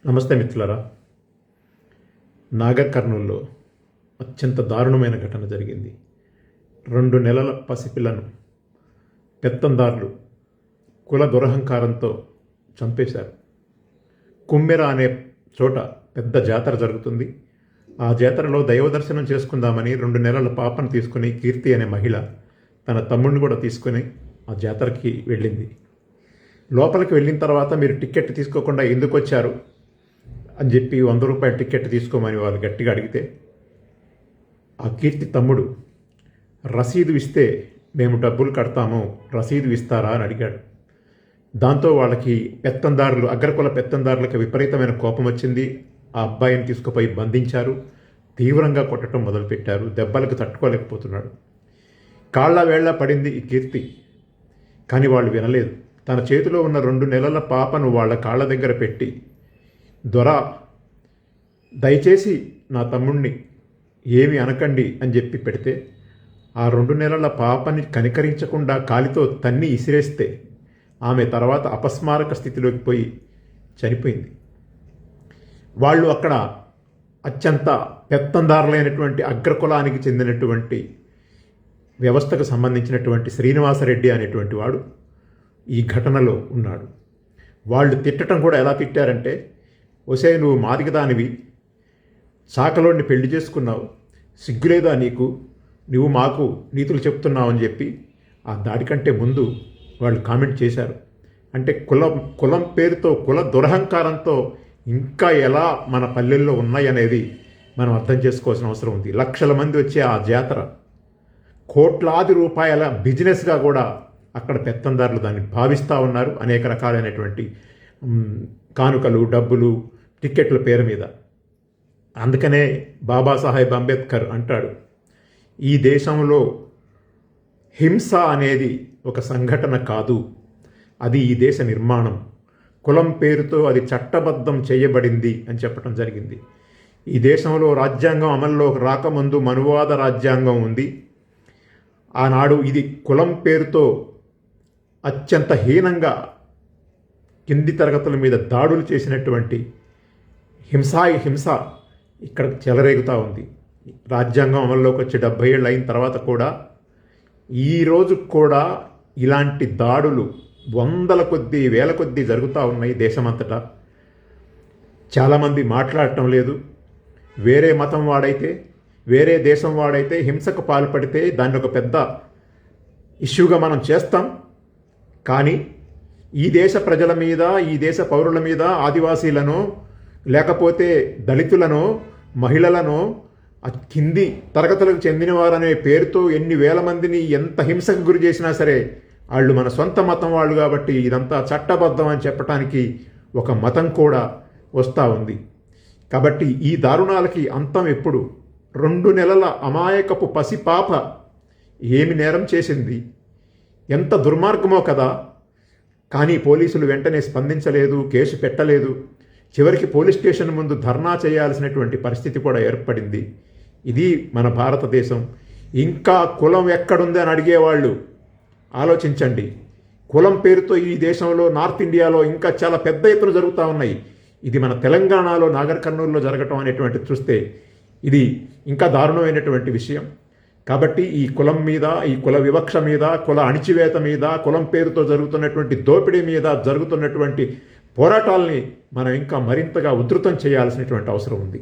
నమస్తే మిత్రులారా. నాగర్ కర్నూల్లో అత్యంత దారుణమైన ఘటన జరిగింది. 2 నెలల పసిపిల్లను పెత్తందారులు కుల దురహంకారంతో చంపేశారు. కుమ్మెర అనే చోట పెద్ద జాతర జరుగుతుంది. ఆ జాతరలో దైవ దర్శనం చేసుకుందామని 2 నెలల పాపను తీసుకుని కీర్తి అనే మహిళ తన తమ్ముడిని కూడా తీసుకుని ఆ జాతరకి వెళ్ళింది. లోపలికి వెళ్ళిన తర్వాత మీరు టికెట్ తీసుకోకుండా ఎందుకు వచ్చారు అని చెప్పి 100 రూపాయల టికెట్ తీసుకోమని వాళ్ళు గట్టిగా అడిగితే ఆ కీర్తి తమ్ముడు రసీదు ఇస్తే మేము డబ్బులు కడతాము, రసీదు ఇస్తారా అని అడిగాడు. దాంతో వాళ్ళకి పెత్తందారులు, అగ్రకుల పెత్తందారులకు విపరీతమైన కోపం వచ్చింది. ఆ అబ్బాయిని తీసుకుపోయి బంధించారు. తీవ్రంగా కొట్టడం మొదలుపెట్టారు. దెబ్బలకు తట్టుకోలేకపోతున్నాడు. కాళ్ళ వేళ్ళ పడింది ఈ కీర్తి. కానీ వాళ్ళు వినలేదు. తన చేతిలో ఉన్న 2 నెలల పాపను వాళ్ళ కాళ్ళ దగ్గర పెట్టి, దొరా దయచేసి నా తమ్ముణ్ణి ఏమి అనకండి అని చెప్పి పెడితే ఆ 2 నెలల పాపని కనికరించకుండా కాలితో తన్ని ఇసిరేస్తే ఆమె తర్వాత అపస్మారక స్థితిలోకి పోయి చనిపోయింది. వాళ్ళు అక్కడ అత్యంత పెత్తందారులైనటువంటి అగ్రకులానికి చెందినటువంటి వ్యవస్థకు సంబంధించినటువంటి శ్రీనివాసరెడ్డి అనేటువంటి వాడు ఈ ఘటనలో ఉన్నాడు. వాళ్ళు తిట్టడం కూడా ఎలా తిట్టారంటే, ఒసే నువ్వు మాదిగదానివి, శాఖలోని పెళ్లి చేసుకున్నావు, సిగ్గులేదా నీకు, నువ్వు మాకు నీతులు చెప్తున్నావు అని చెప్పి ఆ దాడికంటే ముందు వాళ్ళు కామెంట్ చేశారు. అంటే కులం పేరుతో, కుల దురహంకారంతో ఇంకా ఎలా మన పల్లెల్లో ఉన్నాయనేది మనం అర్థం చేసుకోవాల్సిన అవసరం ఉంది. లక్షల మంది వచ్చే ఆ జాతర కోట్లాది రూపాయల బిజినెస్గా కూడా అక్కడ పెత్తందారులు దాన్ని భావిస్తూ ఉన్నారు. అనేక రకాలైనటువంటి కానుకలు, డబ్బులు, టిక్కెట్ల పేరు మీద. అందుకనే బాబాసాహెబ్ అంబేద్కర్ అంటాడు, ఈ దేశంలో హింస అనేది ఒక సంఘటన కాదు, అది ఈ దేశ నిర్మాణం. కులం పేరుతో అది చట్టబద్ధం చేయబడింది అని చెప్పడం జరిగింది. ఈ దేశంలో రాజ్యాంగం అమల్లోకి రాకముందు మనువాద రాజ్యాంగం ఉంది. ఆనాడు ఇది కులం పేరుతో అత్యంత హీనంగా కింది తరగతుల మీద దాడులు చేసినటువంటి హింస ఇక్కడ చెలరేగుతూ ఉంది. రాజ్యాంగం అమల్లోకి వచ్చి 70 ఏళ్ళు అయిన తర్వాత కూడా ఈరోజు కూడా ఇలాంటి దాడులు వందల కొద్దీ, వేల కొద్దీ జరుగుతూ ఉన్నాయి దేశమంతటా. చాలామంది మాట్లాడటం లేదు. వేరే మతం వాడైతే, వేరే దేశం వాడైతే హింసకు పాల్పడితే దాన్ని ఒక పెద్ద ఇష్యూగా మనం చేస్తాం. కానీ ఈ దేశ ప్రజల మీద, ఈ దేశ పౌరుల మీద, ఆదివాసీలను, లేకపోతే దళితులను, మహిళలను, కింది తరగతులకు చెందినవారనే పేరుతో ఎన్ని వేల మందిని ఎంత హింసకు గురి చేసినా సరే వాళ్ళు మన సొంత మతం వాళ్ళు కాబట్టి ఇదంతా చట్టబద్ధం అని చెప్పడానికి ఒక మతం కూడా వస్తూ ఉంది. కాబట్టి ఈ దారుణాలకి అంతం ఎప్పుడు? 2 నెలల అమాయకపు పసిపాప ఏమి నేరం చేసింది? ఎంత దుర్మార్గమో కదా. కానీ పోలీసులు వెంటనే స్పందించలేదు, కేసు పెట్టలేదు. చివరికి పోలీస్ స్టేషన్ ముందు ధర్నా చేయాల్సినటువంటి పరిస్థితి కూడా ఏర్పడింది. ఇది మన భారతదేశం. ఇంకా కులం ఎక్కడుంది అని అడిగేవాళ్ళు ఆలోచించండి. కులం పేరుతో ఈ దేశంలో, నార్త్ ఇండియాలో ఇంకా చాలా పెద్ద ఎత్తున జరుగుతూ ఉన్నాయి. ఇది మన తెలంగాణలో, నాగర్ కర్నూలులో జరగటం అనేటువంటిది చూస్తే ఇది ఇంకా దారుణమైనటువంటి విషయం. కాబట్టి ఈ కులం మీద, ఈ కుల వివక్ష మీద, కుల అణిచివేత మీద, కులం పేరుతో జరుగుతున్నటువంటి దోపిడీ మీద జరుగుతున్నటువంటి పోరాటాలని మనం ఇంకా మరింతగా ఉధృతం చేయాల్సినటువంటి అవసరం ఉంది.